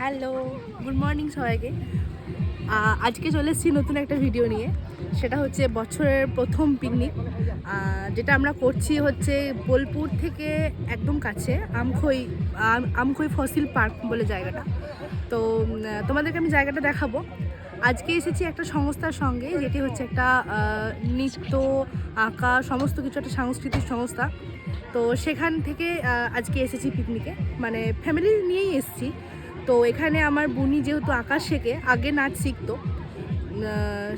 Hello, good morning সবাইকে। আজকে চলে এসেছি নতুন একটা ভিডিও নিয়ে। সেটা হচ্ছে বছরের প্রথম পিকনিক, যেটা আমরা করছি হচ্ছে বোলপুর থেকে একদম কাছে আমখই ফসিল পার্ক বলে জায়গাটা। তো তোমাদেরকে আমি জায়গাটা দেখাবো। আজকে এসেছি একটা সংস্থার সঙ্গে, যেটি হচ্ছে একটা নৃত্য, আঁকা, সমস্ত কিছু একটা সাংস্কৃতিক সংস্থা। তো সেখান থেকে আজকে এসেছি পিকনিকে, মানে ফ্যামিলি নিয়েই এসেছি। তো এখানে আমার বুনি যেহেতু আঁকা শেখে, আগে নাচ শিখতো,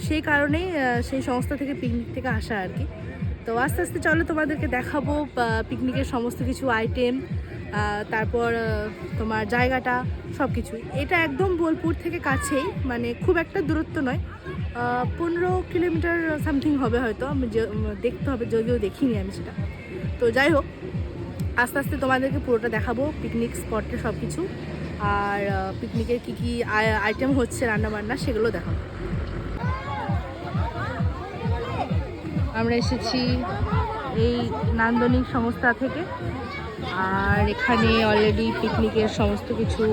সেই কারণেই সেই সংস্থা থেকে পিকনিক থেকে আসা আর কি। তো আস্তে আস্তে চলো তোমাদেরকে দেখাবো পিকনিকের সমস্ত কিছু আইটেম, তারপর তোমার জায়গাটা, সব কিছুই। এটা একদম বোলপুর থেকে কাছেই, মানে খুব একটা দূরত্ব নয়, 15 কিলোমিটার সামথিং হবে হয়তো। আমি দেখতে হবে, যদিও দেখিনি আমি সেটা। তো যাই হোক, আস্তে আস্তে তোমাদেরকে পুরোটা দেখাবো, পিকনিক স্পটের সব কিছু, আর পিকনিকের কী কী আইটেম হচ্ছে, রান্নাবান্না, সেগুলো দেখাবো। আমরা এসেছি এই নান্দনিক সংস্থা থেকে, আর এখানে অলরেডি পিকনিকের সমস্ত কিছু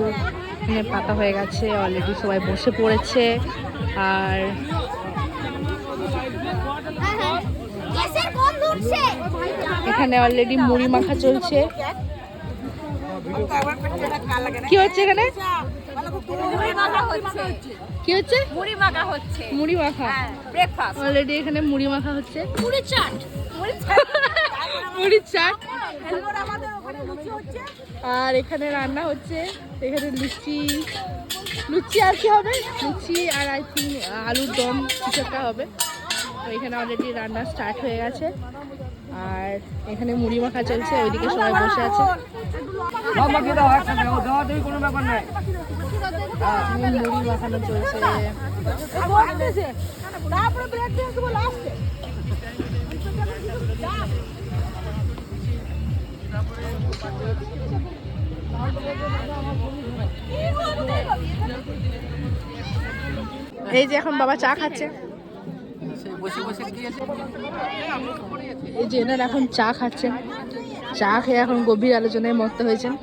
এখানে পাতা হয়ে গেছে, অলরেডি সবাই বসে পড়েছে। আর এখানে অলরেডি মুড়ি মাখা চলছে। কি হচ্ছে এখানে? কি হচ্ছে? মুড়ি মাখা হচ্ছে। মুড়ি মাখা, ব্রেকফাস্ট। অলরেডি এখানে মুড়ি মাখা হচ্ছে, মুড়ি চাট। মুড়ির চাট। আর এখানে রান্না হচ্ছে, এখানে লুচি আর কি হবে, লুচি আর আই থিঙ্ক আলুর দম কিছু একটা হবে। তো এখানে অলরেডি রান্না স্টার্ট হয়ে গেছে, আর এখানে মুড়ি মাখা চলছে, ওইদিকে সবাই বসে আছে। মুড়ি মাখানো চলছে। এই যে এখন বাবা চা খাচ্ছে, এই যে এনারা এখন চা খাচ্ছেন। চা খেয়ে এখন গভীর আলোচনায় মত্ত হয়েছেন।